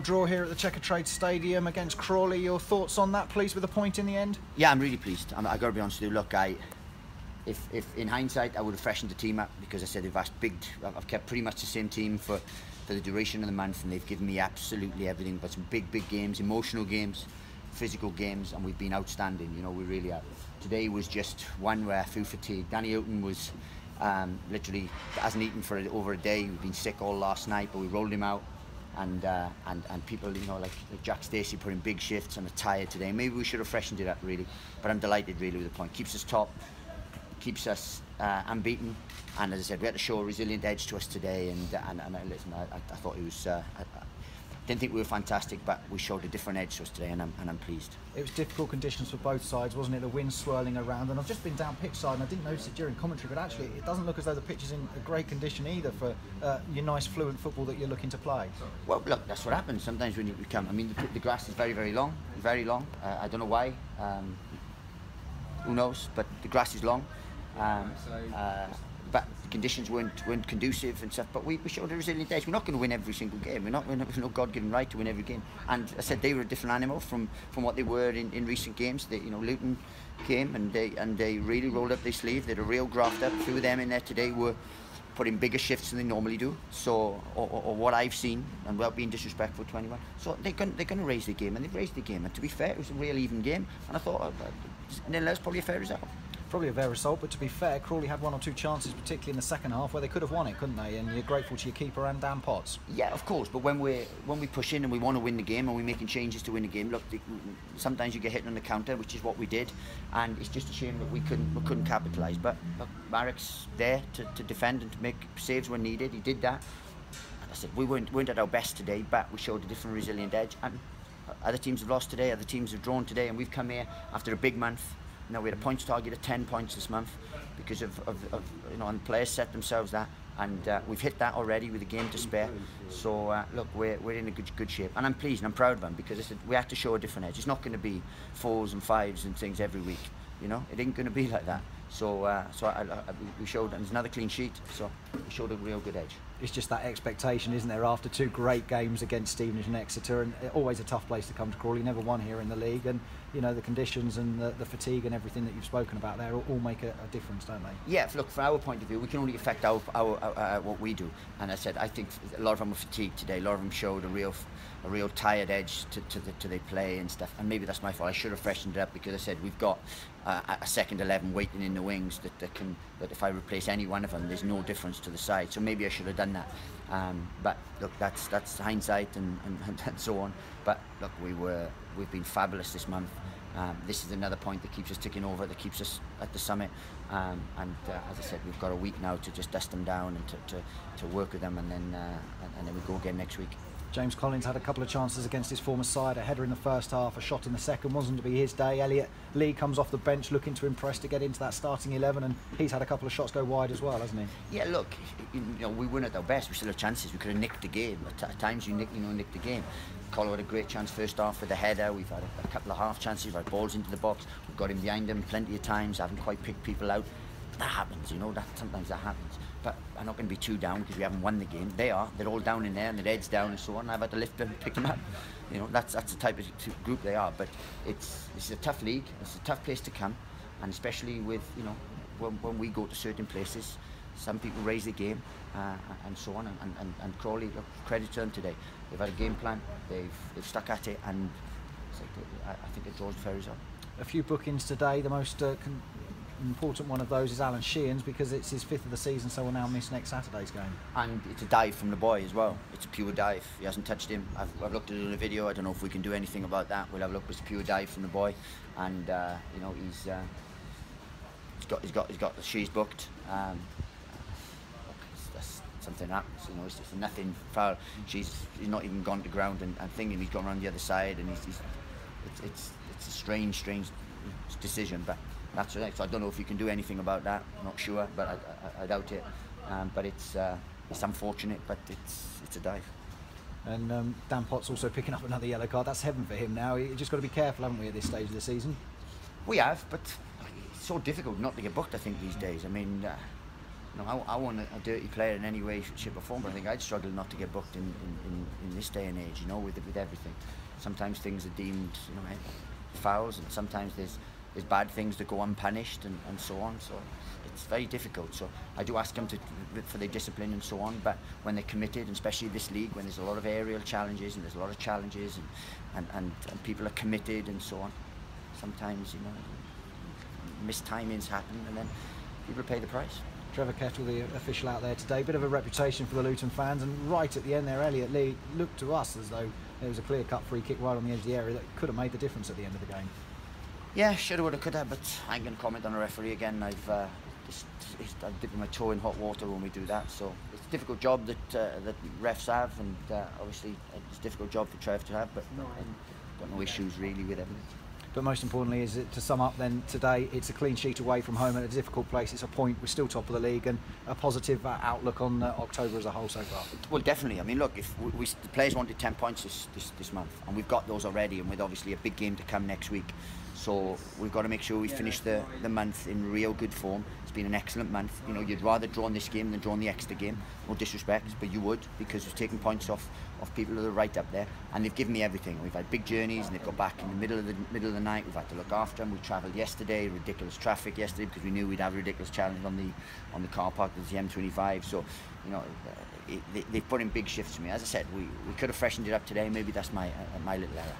1-1 draw here at the Checkatrade Stadium against Crawley. Your thoughts on that, pleased with the point in the end? Yeah, I'm really pleased. I got to be honest with you. Look, if in hindsight I would have freshened the team up, because I said I've kept pretty much the same team for the duration of the month, and they've given me absolutely everything. But some big games, emotional games, physical games, and we've been outstanding. You know, we really have. Today was just one where I feel fatigued. Danny Luton was literally hasn't eaten for over a day. We've been sick all last night, but we rolled him out. And people, you know, like Jack Stacey put in big shifts and are tired today. Maybe we should have freshened it up, really. But I'm delighted, really, with the point. Keeps us top, keeps us unbeaten. And as I said, we had to show a resilient edge to us today. And listen, I thought it was. I didn't think we were fantastic, but we showed a different edge to us today, and I'm pleased. It was difficult conditions for both sides, wasn't it? The wind swirling around, and I've just been down pitch side, and I didn't notice it during commentary, but actually it doesn't look as though the pitch is in a great condition either for your nice fluent football that you're looking to play. Well, look, that's what happens sometimes when you come. I mean, the grass is very long, very long. I don't know why. Who knows? But the grass is long. But the conditions weren't conducive and stuff. But we showed a resilient edge. We're not going to win every single game. We're no God-given right to win every game. And I said they were a different animal from what they were in recent games. You know, Luton came and they really rolled up their sleeve. They had a real graft up. A few of them in there today were putting bigger shifts than they normally do. So, or what I've seen, and without being disrespectful to anyone. So they're going to raise the game, and they've raised the game. And to be fair, it was a real even game. And I thought, that's probably a fair result. Probably a fair result, but to be fair, Crawley had one or two chances, particularly in the second half, where they could have won it, couldn't they? And you're grateful to your keeper and Dan Potts. Yeah, of course. But when we push in and we want to win the game, and we're making changes to win the game, look, sometimes you get hit on the counter, which is what we did, and it's just a shame that we couldn't capitalise. But look, Marek's there to defend and to make saves when needed. He did that. And I said we weren't at our best today, but we showed a different resilient edge. And other teams have lost today, other teams have drawn today, and we've come here after a big month. Now we had a points target of 10 points this month because of you know, and the players set themselves that, and we've hit that already with a game to spare. So look, we're in a good shape, and I'm pleased and I'm proud of them, because I said we have to show a different edge. It's not going to be 4s and 5s and things every week. You know, it ain't going to be like that. So we showed, and there's another clean sheet, so we showed a real good edge. It's just that expectation, isn't there, after two great games against Stevenage and Exeter, and always a tough place to come to Crawley. Never won here in the league, and you know the conditions and the fatigue and everything that you've spoken about there all make a difference, don't they? Yeah, look, from our point of view, we can only affect our what we do. And I said I think a lot of them were fatigued today. A lot of them showed a real tired edge to their play and stuff. And maybe that's my fault. I should have freshened it up, because I said we've got a second 11 waiting in the wings that if I replace any one of them, there's no difference to the side. So maybe I should have done that. But look, that's hindsight and so on. But look, we've been fabulous this month. This is another point that keeps us ticking over, that keeps us at the summit. As I said, we've got a week now to just dust them down and to work with them, and then we go again next week. James Collins had a couple of chances against his former side, a header in the first half, a shot in the second. Wasn't to be his day. Elliot Lee comes off the bench looking to impress, to get into that starting 11, and he's had a couple of shots go wide as well, hasn't he? Yeah, look, you know, we weren't at our best. We still have chances. We could have nicked the game. At times you nick the game. Colo had a great chance first half with a header. We've had a couple of half chances. We've had balls into the box. We've got him behind him plenty of times. Haven't quite picked people out. That happens, you know. Sometimes that happens. But I'm not going to be too down because we haven't won the game. They're all down in there, and their heads down and so on. I've had to lift them, pick them up. You know, that's the type of group they are. But it's a tough league. It's a tough place to come, and especially with, you know, when we go to certain places, some people raise the game and so on. And Crawley, look, credit to them today. They've had a game plan. They've stuck at it, and it's like, I think it draws the fair result. A few bookings today. The most important one of those is Alan Sheehan's, because it's his 5th of the season, so we'll now miss next Saturday's game. And it's a dive from the boy as well. It's a pure dive. He hasn't touched him. I've looked at it in the video. I don't know if we can do anything about that. We'll have a look. It's a pure dive from the boy, and you know, he's got the she's booked. That's something happens. You know, it's nothing foul. He's not even gone to ground and thinking. He's gone around the other side, and it's a strange decision, but. That's right. So I don't know if you can do anything about that. I'm not sure, but I doubt it. But it's unfortunate, but it's a dive. And Dan Potts also picking up another yellow card. That's heaven for him now. You just got to be careful, haven't we, at this stage of the season? We have, but it's so difficult not to get booked, I think, these days. I mean, You know, I wasn't a dirty player in any way, shape or form, but I think I'd struggle not to get booked in this day and age, you know, with everything. Sometimes things are deemed, you know, fouls, and sometimes there's bad things that go unpunished and so on. So it's very difficult. So I do ask them for their discipline and so on, but when they're committed, and especially this league, when there's a lot of aerial challenges and there's a lot of challenges and people are committed and so on, sometimes, you know, mistimings happen and then people pay the price. Trevor Kettle, the official out there today, bit of a reputation for the Luton fans, and right at the end there, Elliot Lee looked to us as though there was a clear-cut free kick right on the edge of the area that could have made the difference at the end of the game. Yeah, shoulda, woulda, coulda, but I ain't going to comment on a referee again. I've dipped my toe in hot water when we do that, so it's a difficult job that refs have, and obviously it's a difficult job for Trev to have, but I've got no issues really with everything. But most importantly, is it, to sum up then, today it's a clean sheet away from home at a difficult place. It's a point, we're still top of the league, and a positive outlook on October as a whole so far. Well, definitely. I mean, look, if the players wanted 10 points this month, and we've got those already, and with obviously a big game to come next week. So we've got to make sure we finish the month in real good form. It's been an excellent month. You know, you'd rather draw in this game than draw in the extra game. No disrespect, but you would, because we've taken points off people who are right up there, and they've given me everything. We've had big journeys, and they've got back in the middle of the night. We've had to look after them. We travelled yesterday, ridiculous traffic yesterday, because we knew we'd have a ridiculous challenge on the car park at the M25. So, you know, they've put in big shifts for me. As I said, we could have freshened it up today. Maybe that's my little error.